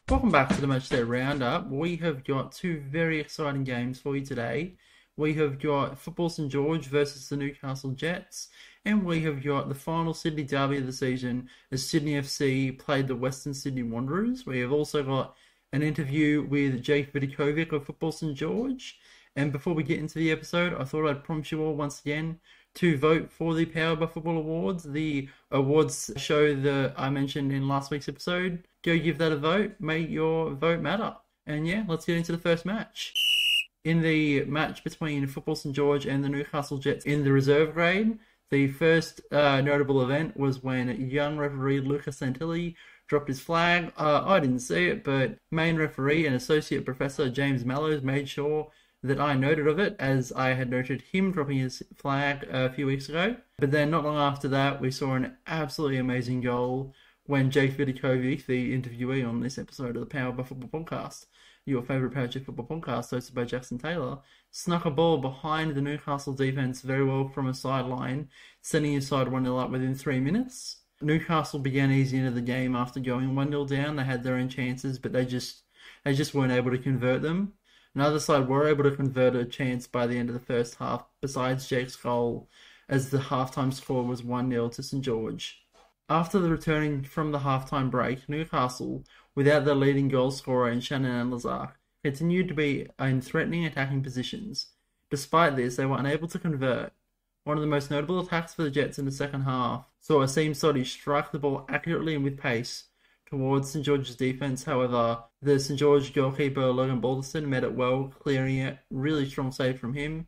Welcome back to the Matchday Roundup. We have got two very exciting games for you today. We have got Football St George versus the Newcastle Jets, and we have got the final Sydney derby of the season as Sydney FC played the Western Sydney Wanderers. We have also got an interview with Jake Vidakovic of Football St George. And before we get into the episode, I thought I'd prompt you all once again to vote for the Power by Football Awards, the awards show that I mentioned in last week's episode. Go give that a vote. Make your vote matter. And yeah, let's get into the first match. In the match between Football St George and the Newcastle Jets in the reserve grade, the first notable event was when young referee Lucas Santilli dropped his flag. I didn't see it, but main referee and associate professor James Mallows made sure that I noted of it, as I had noted him dropping his flag a few weeks ago. But then not long after that, we saw an absolutely amazing goal when Jake Vidakovic, the interviewee on this episode of the Power by Football podcast, your favourite Power by Football podcast hosted by Jackson Taylor, snuck a ball behind the Newcastle defence very well from a sideline, sending his side 1-0 up within 3 minutes. Newcastle began easy into the game after going 1-0 down. They had their own chances, but they just weren't able to convert them. Another side were able to convert a chance by the end of the first half, besides Jake's goal, as the halftime score was 1-0 to St George. After the returning from the halftime break, Newcastle, without their leading goal scorer in Shannon and Lazar, continued to be in threatening attacking positions. Despite this, they were unable to convert. One of the most notable attacks for the Jets in the second half saw Asim Sodhi strike the ball accurately and with pace towards St George's defence. However, the St George goalkeeper Logan Balderson met it well, clearing it. Really strong save from him.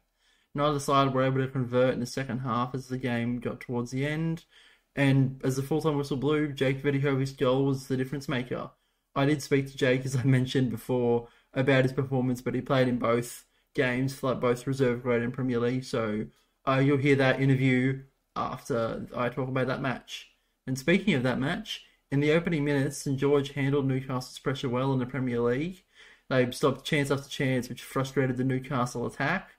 Neither side were able to convert in the second half as the game got towards the end. And as the full-time whistle blew, Jake Vidakovic's goal was the difference maker. I did speak to Jake, as I mentioned before, about his performance, but he played in both games, like both reserve grade and Premier League, so you'll hear that interview after I talk about that match. And speaking of that match, in the opening minutes, St George handled Newcastle's pressure well in the Premier League. They stopped chance after chance, which frustrated the Newcastle attack.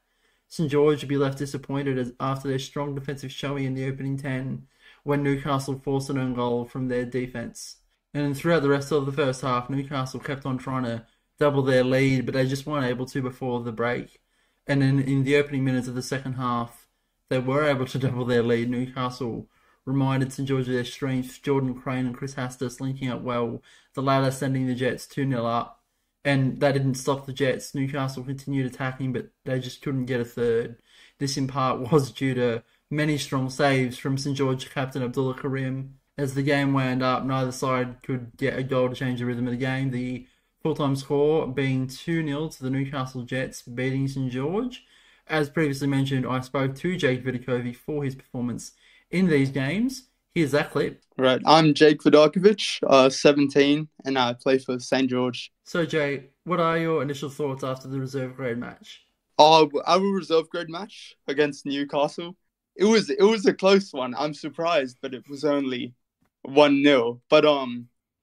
St George would be left disappointed after their strong defensive showing in the opening 10 when Newcastle forced an own goal from their defence. And throughout the rest of the first half, Newcastle kept on trying to double their lead, but they just weren't able to before the break. And then in the opening minutes of the second half, they were able to double their lead. Newcastle reminded St George of their strength. Jordan Crane and Chris Hastas linking up well, the latter sending the Jets 2-0 up. And that didn't stop the Jets. Newcastle continued attacking, but they just couldn't get a third. This in part was due to many strong saves from St George captain Abdullah Karim. As the game wound up, neither side could get a goal to change the rhythm of the game. The full-time score being 2-0 to the Newcastle Jets, beating St George. As previously mentioned, I spoke to Jake Vidakovic for his performance in these games. Here's that clip. Right, I'm Jake Vidakovic, 17, and I play for St George. So, Jay, what are your initial thoughts after the reserve grade match? Our reserve grade match against Newcastle, it was a close one. I'm surprised, but it was only 1-0. But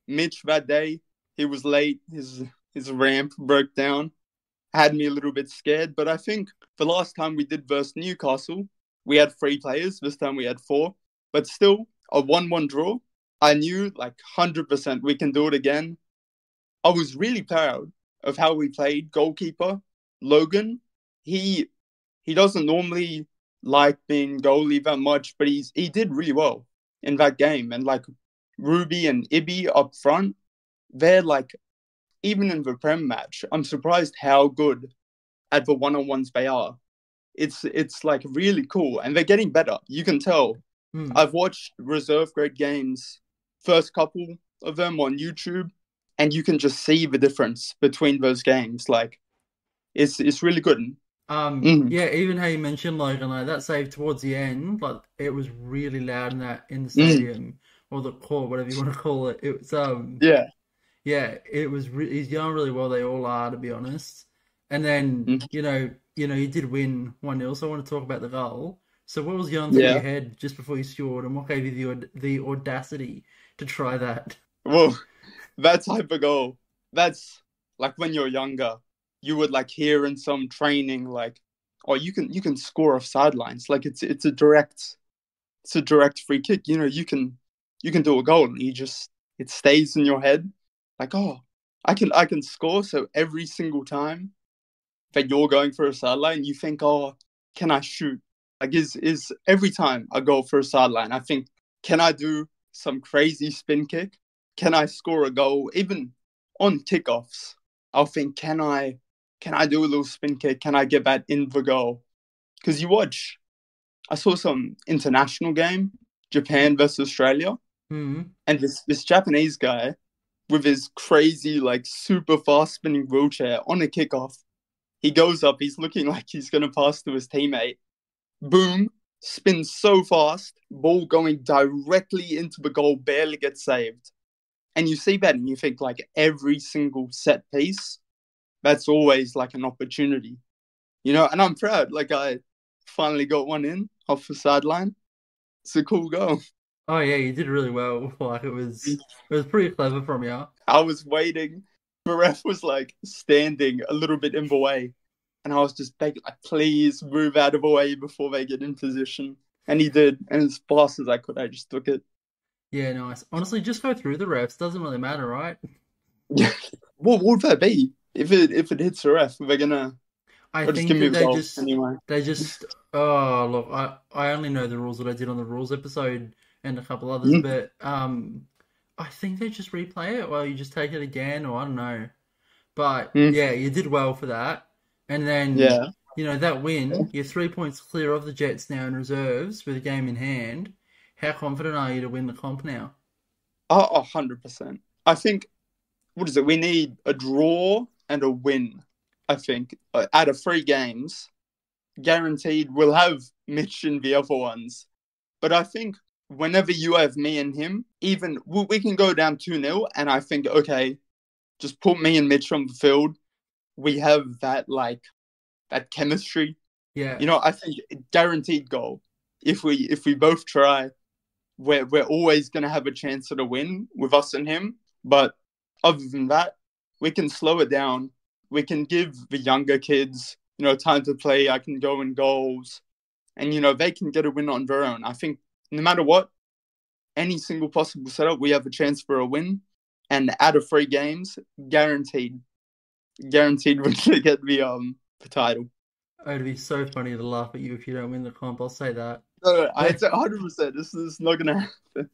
Mitch that day, he was late. His ramp broke down, had me a little bit scared. But I think the last time we did versus Newcastle, we had 3 players. This time we had 4. But still, a 1-1 draw. I knew, 100% we can do it again. I was really proud of how we played. Goalkeeper, Logan, he doesn't normally like being goalie that much, but he did really well in that game. And, Ruby and Ibby up front, they're, even in the Prem match, I'm surprised how good at the one-on-ones they are. It's really cool, and they're getting better. You can tell. I've watched reserve grade games, first couple of them on YouTube, and you can just see the difference between those games. It's really good. Yeah, even how you mentioned that save towards the end, it was really loud in the stadium or the court, whatever you want to call it. It was yeah, it was. He's done really well. They all are, to be honest. And then you did win 1-0. So I want to talk about the goal. So what was going through your head just before you scored, and what gave you the audacity to try that? Well, that type of goal, that's when you're younger, you would hear in some training oh, you can score off sidelines. It's a direct free kick. You can do a goal, and it stays in your head. Oh, I can score. So every single time that you're going for a sideline, you think, oh, can I shoot? Like is every time I go for a sideline, I think, can I do some crazy spin kick? Can I score a goal? Even on kickoffs, I'll think, can I do a little spin kick? Can I get that in the goal? Because I saw some international game, Japan versus Australia, Mm. and this Japanese guy with his crazy, like, super fast spinning wheelchair on a kickoff, he goes up, he's looking like he's going to pass to his teammate. Boom, spins so fast, ball going directly into the goal, barely gets saved. And you see that and you think, like, every single set piece, that's always like an opportunity. And I'm proud. Like, I finally got one in off the sideline. It's a cool goal. Oh yeah, you did really well. Like it was pretty clever from you. I was waiting. The ref was like standing a little bit in the way. And I was just begging, like, please move out of the way before they get in position. And he did. And as fast as I could, I just took it. Yeah, nice. Honestly, just go through the refs. Doesn't really matter, right? What would that be? If it hits the ref, they're gonna I or just think give me that a they goal just anyway. they just oh look, I only know the rules that I did on the rules episode and a couple others, Mm, but I think they just replay it, or you just take it again, or I don't know. But mm, yeah, you did well for that. And then, yeah. that win, you're 3 points clear of the Jets now in reserves with a game in hand. How confident are you to win the comp now? Oh, 100%. I think, what is it? We need a draw and a win, I think. Out of 3 games, guaranteed we'll have Mitch and the other ones. But I think whenever you have me and him, even we can go down 2-0, and I think, okay, just put me and Mitch on the field. We have that chemistry. Yeah, I think guaranteed goal. If we both try, we're always gonna have a chance at a win with us and him. But other than that, we can slow it down. We can give the younger kids, time to play. I can go in goals, and they can get a win on their own. I think no matter what, any single possible setup, we have a chance for a win. And out of 3 games, guaranteed we're gonna get the title. it'd be so funny to laugh at you if you don't win the comp. I'll say that. No, I But say 100%. This is not gonna happen.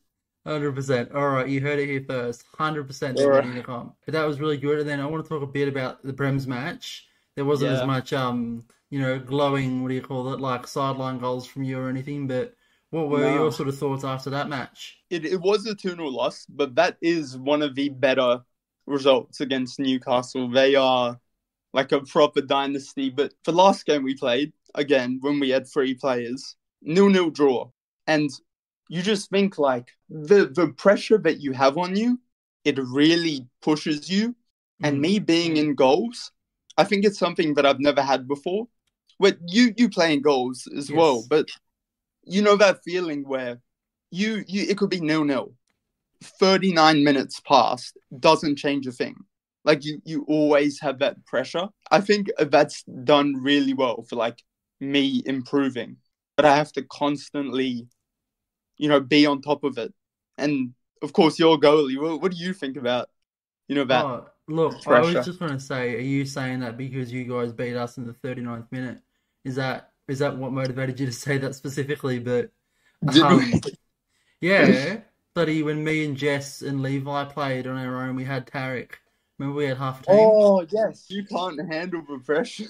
100%. All right, you heard it here first. 100% they're All winning the right. comp. But that was really good. And then I want to talk a bit about the Brems match. There wasn't as Yeah. much, glowing, what do you call it, like sideline goals from you or anything. But what were your No. sort of thoughts after that match? It was a 2-0 loss, but that is one of the better results against Newcastle. They are like a proper dynasty. But the last game we played, again, when we had 3 players, 0-0 draw. And you just think, like, the pressure that you have on you, it really pushes you. And Mm, me being in goals, I think it's something that I've never had before. But you playing goals as well, yes. but that feeling where you it could be 0-0. 39 minutes past doesn't change a thing. Like, you always have that pressure. I think that's done really well for, like, me improving. But I have to constantly, be on top of it. And of course, your goalie. What do you think about, that Oh, look, I was pressure? just going to say, are you saying that because you guys beat us in the 39th minute? Is that what motivated you to say that specifically? But Did we? um, yeah, bloody when me and Jess and Levi played on our own, we had Tarek. Remember we had half a team? Oh, yes. You can't handle the pressure.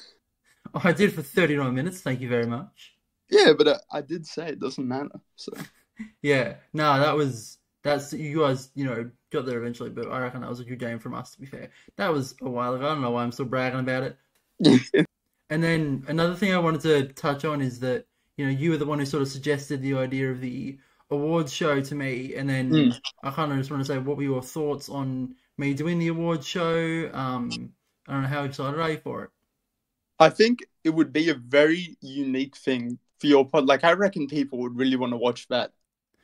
I did for 39 minutes. Thank you very much. Yeah, but I did say it doesn't matter. So. Yeah, no, that's you guys, got there eventually, but I reckon that was a good game from us. To be fair, that was a while ago. I don't know why I'm still bragging about it. And then another thing I wanted to touch on is that, you were the one who sort of suggested the idea of the awards show to me, and then Mm. I kind of just want to say, what were your thoughts on me doing the awards show? I don't know, how excited are you for it? I think it would be a very unique thing for your pod. Like, I reckon people would really want to watch that.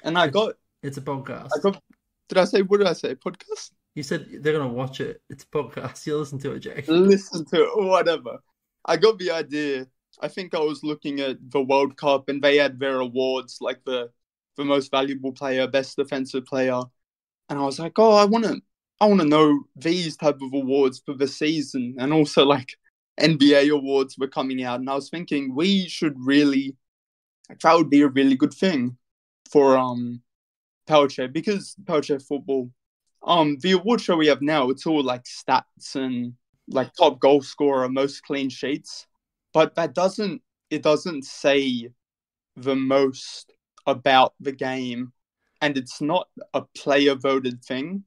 And I It's got, it's a I podcast. got, what did I say? Podcast? You said they're gonna watch it. It's a podcast. You listen to it, Jake. Listen to it, or whatever. I got the idea. I think I was looking at the World Cup and they had their awards, like the most valuable player, best defensive player. And I was like, oh, I want to know these type of awards for the season, and also like NBA awards were coming out, and I was thinking we should really, like, that would be a really good thing for Power Chair, because Power Chair football, the award show we have now, it's all like stats and like top goal scorer, most clean sheets, but it doesn't say the most about the game, and it's not a player voted thing.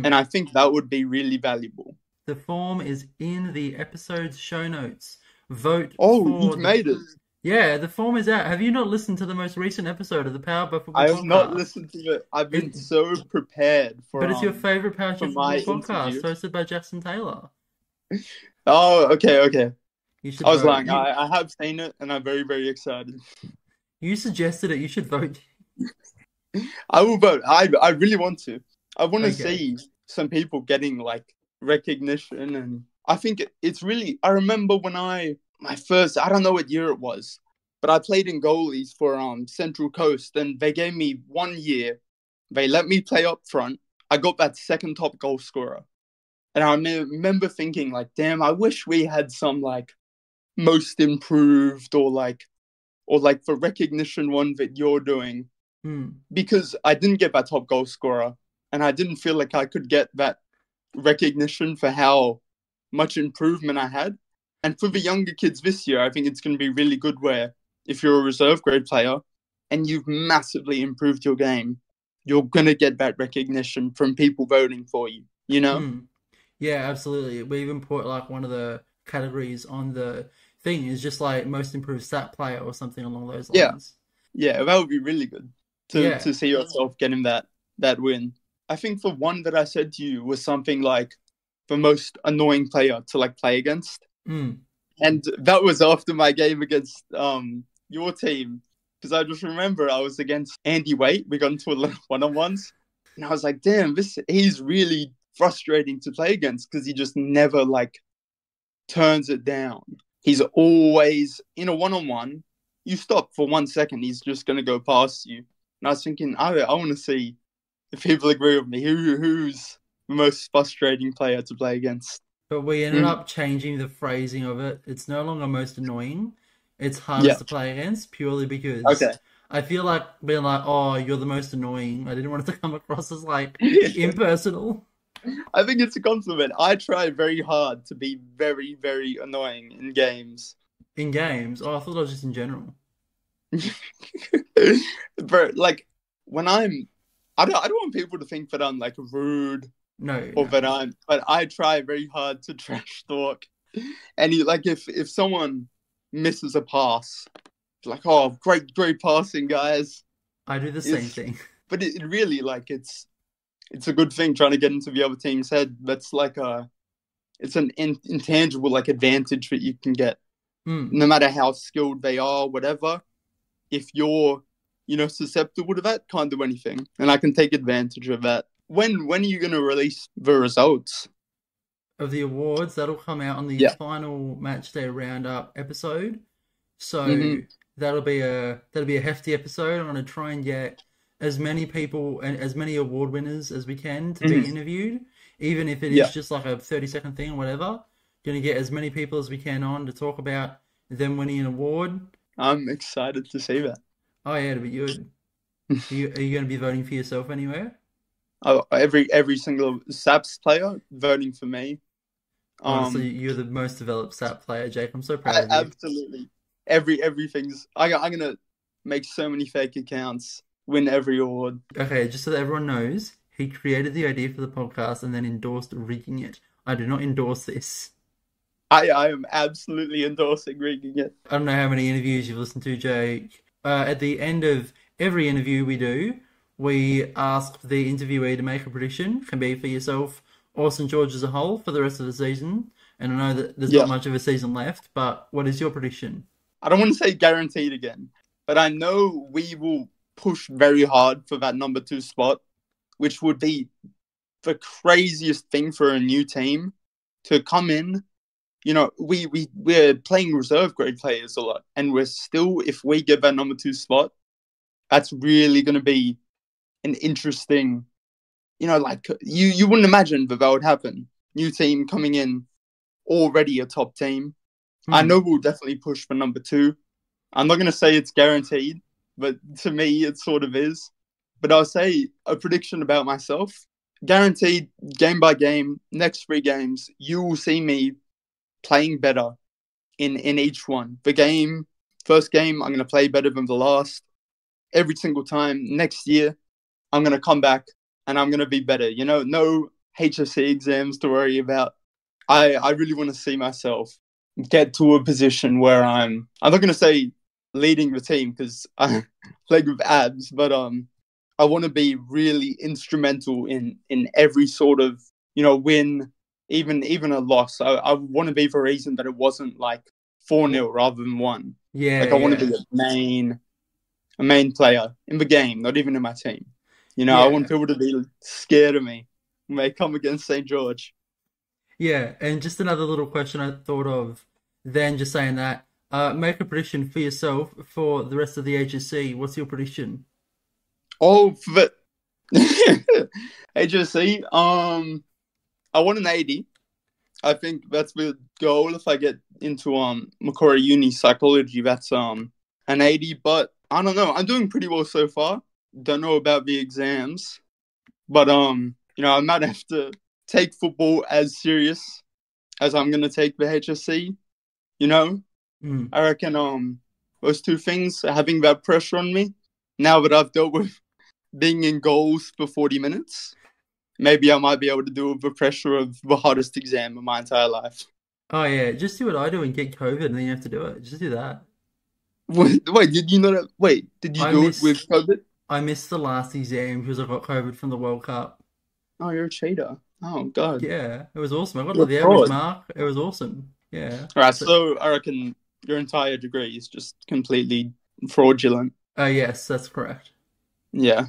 And I think that would be really valuable. The form is in the episode's show notes. Vote Oh, for you've made it. Yeah, the form is out. Have you not listened to the most recent episode of the Power by Football I have not podcast? listened to it. I've been so prepared But it's your favorite Power for Football my podcast, interview. hosted by Jackson Taylor. Oh, okay. You should I was vote. lying. I have seen it, and I'm very, very excited. You suggested it. You should vote. I will vote. I really want to. I want to Okay. see some people getting like recognition, and I think it's really. I remember when I don't know what year it was, but I played in goalies for Central Coast, and they gave me 1 year. They let me play up front. I got that second top goal scorer, and I remember thinking like, damn, I wish we had some like most improved or like the recognition one that you're doing, because I didn't get that top goal scorer, and I didn't feel like I could get that recognition for how much improvement I had. And for the younger kids this year, I think it's going to be really good where if you're a reserve grade player and you've massively improved your game, you're going to get that recognition from people voting for you, you know? Yeah, absolutely. We even put like one of the categories on the thing is just like most improved stat player or something along those lines. Yeah, that would be really good to see yourself getting that win. I think the one that I said to you was something like the most annoying player to like play against. And that was after my game against your team, because I just remember I was against Andy Waite. We got into a one-on-ones, and I was like, damn, he's really frustrating to play against, because he just never like turns it down. He's always in a one-on-one. You stop for 1 second, he's just going to go past you. And I was thinking, I want to see if people agree with me. Who's the most frustrating player to play against? But we ended up changing the phrasing of it. It's no longer most annoying. It's hardest to play against, purely because I feel like being like, oh, you're the most annoying. I didn't want it to come across as like impersonal. I think it's a compliment. I try very hard to be very, very annoying in games. In games? Oh, I thought it was just in general. But like when I don't want people to think that I'm like rude. But I try very hard to trash talk. And if someone misses a pass, it's like, oh, great passing, guys. I do the same thing. But it really like it's a good thing trying to get into the other team's head. That's like it's an intangible like advantage that you can get, no matter how skilled they are, whatever. If you're susceptible to that, can't do anything, and I can take advantage of that. When are you going to release the results of the awards? That'll come out on the final Matchday Roundup episode. So that'll be a hefty episode. I'm going to try and get as many people and as many award winners as we can to be interviewed, even if it is just like a 30-second thing or whatever. Going to get as many people as we can on to talk about them winning an award. I'm excited to see that. Oh yeah, it'll be good. Are you going to be voting for yourself anywhere? Oh, every single SAPS player voting for me. Honestly, you're the most developed SAP player, Jake. I'm so proud of you. Absolutely. Everything's. I'm gonna make so many fake accounts, win every award. Okay, just so that everyone knows, he created the idea for the podcast and then endorsed rigging it. I do not endorse this. I am absolutely endorsing rigging it. I don't know how many interviews you've listened to, Jake. At the end of every interview we do, we ask the interviewee to make a prediction. Can be for yourself or St. George as a whole for the rest of the season. And I know that there's not much of a season left, but what is your prediction? I don't want to say guaranteed again, but I know we will push very hard for that number 2 spot, which would be the craziest thing for a new team to come in. We're playing reserve grade players a lot, and we're still, if we get that number 2 spot, that's really going to be an interesting like you wouldn't imagine that would happen. New team coming in, already a top team. I know we'll definitely push for number 2. I'm not going to say it's guaranteed, but to me, it sort of is. But I'll say a prediction about myself. Guaranteed, game by game, next 3 games, you will see me playing better in each one. First game, I'm going to play better than the last. Every single time. Next year, I'm going to come back and I'm going to be better. No HSC exams to worry about. I really want to see myself get to a position where I'm not going to say leading the team because I play with abs, but I want to be really instrumental in every sort of, win, even a loss. I want to be the reason that it wasn't like 4-0 rather than 1. Yeah, like I want to be a main player in the game, not even in my team. I want people to be scared of me when they come against St. George. Yeah, and just another little question I thought of then, just saying that. Make a prediction for yourself for the rest of the HSC. What's your prediction? Oh, for the HSC, I want an 80. I think that's the goal. If I get into Macquarie Uni psychology, that's an 80. But I don't know. I'm doing pretty well so far. Don't know about the exams, but I might have to take football as serious as I'm gonna take the HSC. I reckon those 2 things, having that pressure on me, now that I've dealt with being in goals for 40 minutes, maybe I might be able to do the pressure of the hardest exam of my entire life. Oh yeah, just do what I do and get COVID, and then you have to do it. Just do that. Wait, did you not? Did you do it with COVID? I missed the last exam because I got COVID from the World Cup. Oh, you're a cheater. Oh God. Yeah, it was awesome. I got like the average mark. It was awesome. Yeah. All right, so I reckon your entire degree is just completely fraudulent. Yes, that's correct. Yeah,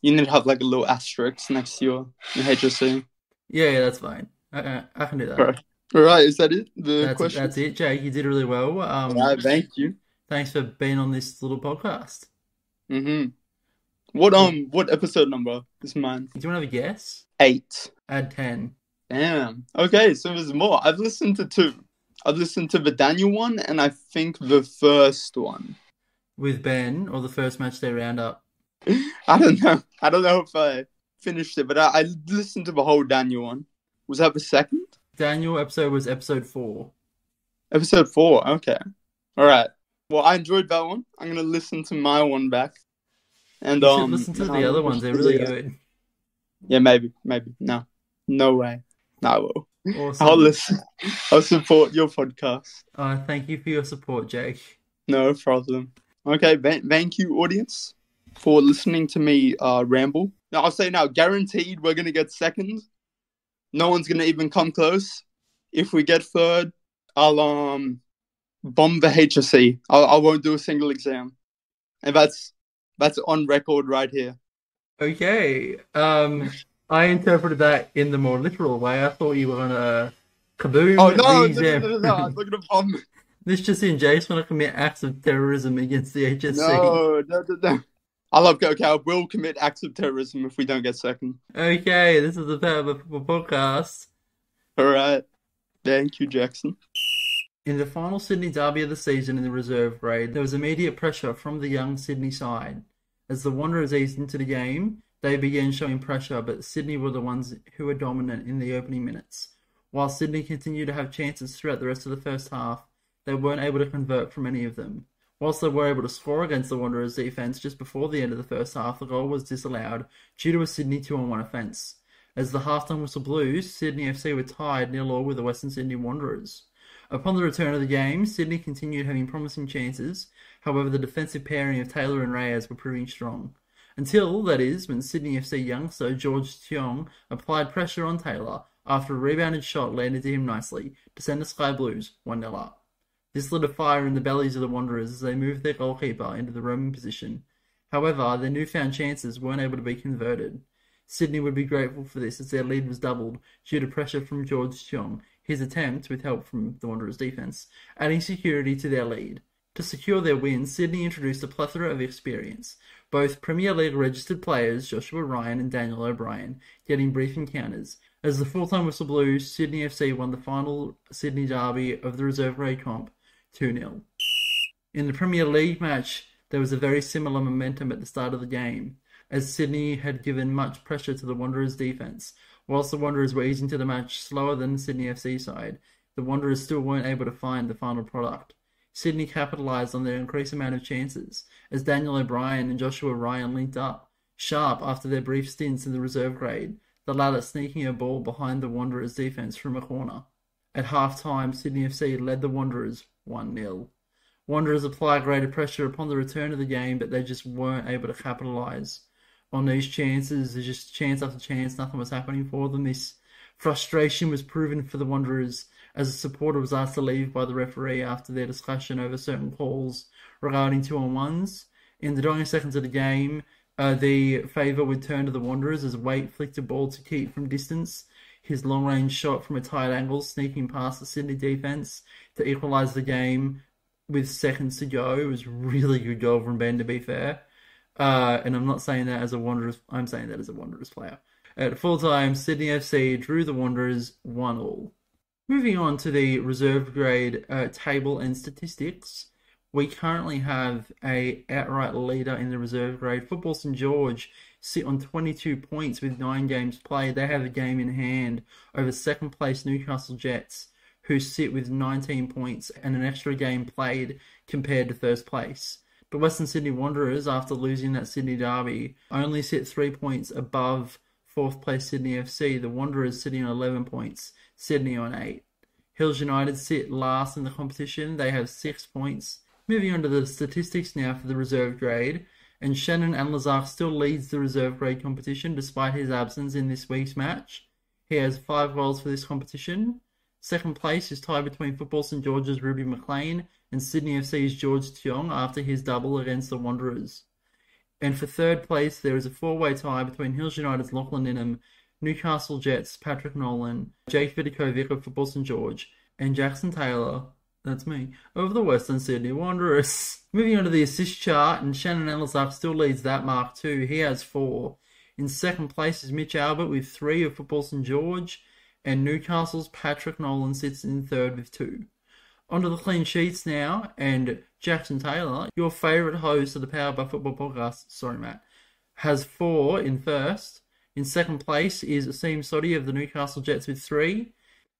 you need to have like a little asterisk next to your HSC. Yeah, that's fine. I can do that. All right, is that it? The question? That's it, Jake. You did really well. Thank you. Thanks for being on this little podcast. What episode number is mine? Do you want to have a guess? 8. Add 10. Damn. Okay, so there's more. I've listened to 2. I've listened to the Daniel one, and I think the first one. With Ben, or the first Matchday Roundup? I don't know. I don't know if I finished it, but I listened to the whole Daniel one. Was that the second? Daniel episode was episode 4. Episode 4, okay. All right. Well, I enjoyed that one. I'm going to listen to my one back. And you should listen to the other ones. They're really good. Yeah, maybe. No way. No, I will. Awesome. I'll listen. I'll support your podcast. Thank you for your support, Jake. No problem. Okay, thank you, audience, for listening to me ramble. Now, I'll say now, guaranteed we're going to get second. No one's going to even come close. If we get third, I'll bomb the HSC. I won't do a single exam. And that's on record right here. Okay. I interpreted that in the more literal way. I thought you were gonna kaboom the exam. No, I'm not gonna bomb. This just in, Jace want to commit acts of terrorism against the HSC. No. I will commit acts of terrorism if we don't get second. Okay, this is the Power of a Football podcast. All right. Thank you, Jackson. In the final Sydney derby of the season in the reserve grade, there was immediate pressure from the young Sydney side. As the Wanderers eased into the game, they began showing pressure, but Sydney were the ones who were dominant in the opening minutes. While Sydney continued to have chances throughout the rest of the first half, they weren't able to convert from any of them. Whilst they were able to score against the Wanderers' defence just before the end of the first half, the goal was disallowed due to a Sydney 2-on-1 offence. As the halftime whistle blew, Sydney FC were tied 0-0 with the Western Sydney Wanderers. Upon the return of the game, Sydney continued having promising chances. However, the defensive pairing of Taylor and Reyes were proving strong. Until, that is, when Sydney FC youngster George Tiong applied pressure on Taylor after a rebounded shot landed to him nicely to send the Sky Blues 1-0 up. This lit a fire in the bellies of the Wanderers as they moved their goalkeeper into the roaming position. However, their newfound chances weren't able to be converted. Sydney would be grateful for this as their lead was doubled due to pressure from George Tiong, his attempt, with help from the Wanderers' defence, adding security to their lead. To secure their win, Sydney introduced a plethora of experience. Both Premier League registered players Joshua Ryan and Daniel O'Brien getting brief encounters. As the full-time whistle blew, Sydney FC won the final Sydney derby of the reserve grade comp 2-0. In the Premier League match, there was a very similar momentum at the start of the game, as Sydney had given much pressure to the Wanderers' defence. Whilst the Wanderers were easing to the match slower than the Sydney FC side, the Wanderers still weren't able to find the final product. Sydney capitalised on their increased amount of chances, as Daniel O'Brien and Joshua Ryan linked up, sharp after their brief stints in the reserve grade, the latter sneaking a ball behind the Wanderers' defence from a corner. At half-time, Sydney FC led the Wanderers 1-0. Wanderers applied greater pressure upon the return of the game, but they just weren't able to capitalise on these chances. There's just chance after chance, nothing was happening for them. This frustration was proven for the Wanderers as a supporter was asked to leave by the referee after their discussion over certain calls regarding 2-on-1s. In the dying seconds of the game, the favour would turn to the Wanderers as Waite flicked a ball to keep from distance. His long-range shot from a tight angle, sneaking past the Sydney defence to equalise the game with seconds to go. It was really good goal from Ben, to be fair. And I'm not saying that as a Wanderers, I'm saying that as a Wanderers player. At full time, Sydney FC drew the Wanderers 1-1. Moving on to the reserve grade table and statistics, we currently have a outright leader in the reserve grade. Football St George sit on 22 points with 9 games played. They have a game in hand over second place Newcastle Jets, who sit with 19 points and an extra game played compared to first place. The Western Sydney Wanderers, after losing that Sydney derby, only sit 3 points above fourth place Sydney FC. The Wanderers sitting on 11 points, Sydney on 8. Hills United sit last in the competition. They have 6 points. Moving on to the statistics now for the reserve grade. And Shannon Anlazar still leads the reserve grade competition despite his absence in this week's match. He has 5 goals for this competition. Second place is tied between Football St George's Ruby McLean and Sydney FC's George Tiong after his double against the Wanderers. And for third place, there is a 4-way tie between Hills United's Lachlan Ninham, Newcastle Jets' Patrick Nolan, Jake Vidakovic of Football St George, and Jackson Taylor, that's me, of the Western Sydney Wanderers. Moving on to the assist chart, and Shannon Elizak still leads that mark too. He has 4. In second place is Mitch Albert with 3 of Football St George, and Newcastle's Patrick Nolan sits in third with 2. Onto the clean sheets now, and Jackson Taylor, your favourite host of the Powered by Football podcast, has 4 in first. In second place is Asim Sodhi of the Newcastle Jets with 3,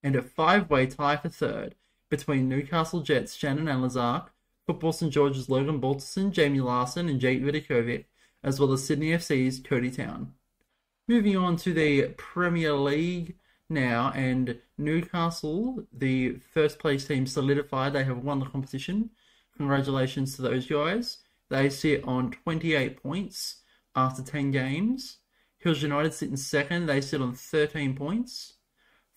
and a 5-way tie for third between Newcastle Jets' Shannon Elizak, Football St George's Logan Balterson, Jamie Larson, and Jake Vidakovic, as well as Sydney FC's Cody Town. Moving on to the Premier League now, and Newcastle, the first place team, solidified. They have won the competition. Congratulations to those guys. They sit on 28 points after 10 games. Hills United sit in second. They sit on 13 points.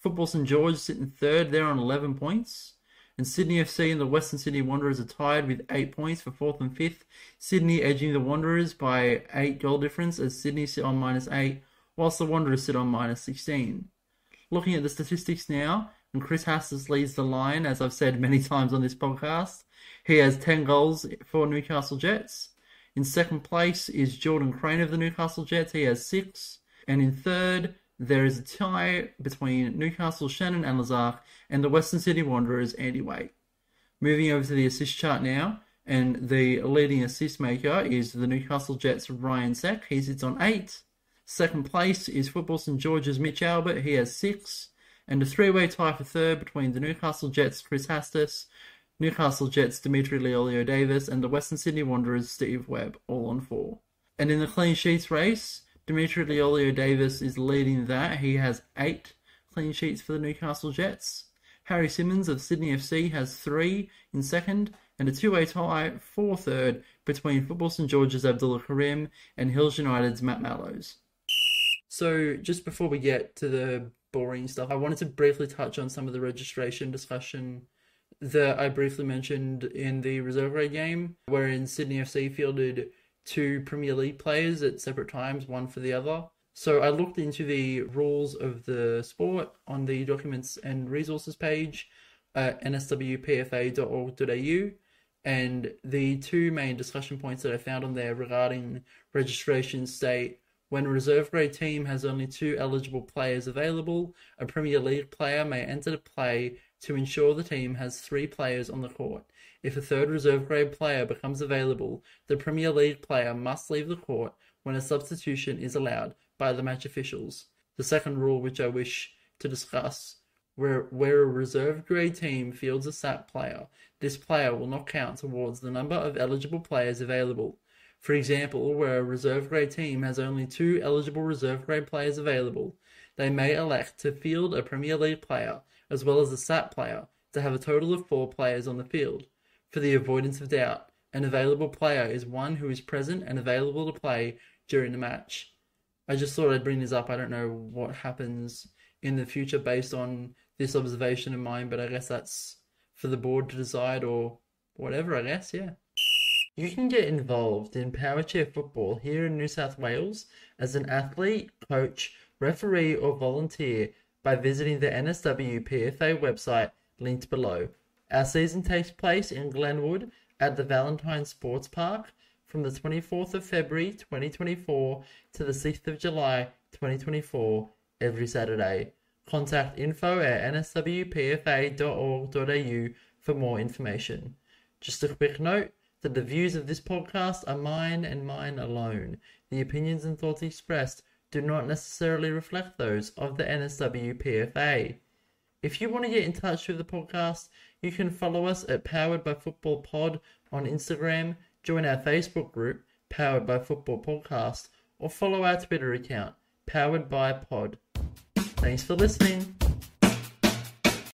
Football St George sit in third. They're on 11 points. And Sydney FC and the Western Sydney Wanderers are tied with 8 points for 4th and 5th. Sydney edging the Wanderers by 8 goal difference as Sydney sit on -8, whilst the Wanderers sit on -16. Looking at the statistics now, and Chris Hastis leads the line, as I've said many times on this podcast. He has 10 goals for Newcastle Jets. In second place is Jordan Crane of the Newcastle Jets. He has 6. And in third, there is a tie between Newcastle Shannon Anlazar and the Western Sydney Wanderers Andy Waite. Moving over to the assist chart now, and the leading assist maker is the Newcastle Jets' Ryan Seck. He sits on 8. Second place is Football St George's Mitch Albert. He has 6. And a 3-way tie for third between the Newcastle Jets' Chris Hastis, Newcastle Jets' Dimitri Leolio-Davis, and the Western Sydney Wanderers' Steve Webb, all on 4. And in the clean sheets race, Dimitri Leolio-Davis is leading that. He has 8 clean sheets for the Newcastle Jets. Harry Simmons of Sydney FC has 3 in second, and a 2-way tie for third between Football St George's Abdullah Karim and Hills United's Matt Mallows. So, just before we get to the boring stuff, I wanted to briefly touch on some of the registration discussion that I briefly mentioned in the reserve grade game, wherein Sydney FC fielded 2 Premier League players at separate times, one for the other. So I looked into the rules of the sport on the documents and resources page at nswpfa.org.au, And the two main discussion points that I found on there regarding registration state: when a reserve grade team has only two eligible players available, a Premier League player may enter the play to ensure the team has three players on the court. If a third reserve grade player becomes available, the Premier League player must leave the court when a substitution is allowed by the match officials. The second rule, which I wish to discuss, where a reserve grade team fields a SAP player, this player will not count towards the number of eligible players available. For example, where a reserve grade team has only two eligible reserve grade players available, they may elect to field a Premier League player as well as a SAP player to have a total of 4 players on the field. For the avoidance of doubt, an available player is one who is present and available to play during the match. I just thought I'd bring this up. I don't know what happens in the future based on this observation of mine, but I guess that's for the board to decide, or whatever, I guess, yeah. You can get involved in power chair football here in New South Wales as an athlete, coach, referee, or volunteer by visiting the NSW PFA website linked below. Our season takes place in Glenwood at the Valentine Sports Park from the 24th of February 2024 to the 6th of July 2024 every Saturday. Contact info@nswpfa.org.au for more information. Just a quick note that the views of this podcast are mine and mine alone. The opinions and thoughts expressed do not necessarily reflect those of the NSW PFA. If you want to get in touch with the podcast, you can follow us at Powered by Football Pod on Instagram, join our Facebook group, Powered by Football Podcast, or follow our Twitter account, Powered by Pod. Thanks for listening.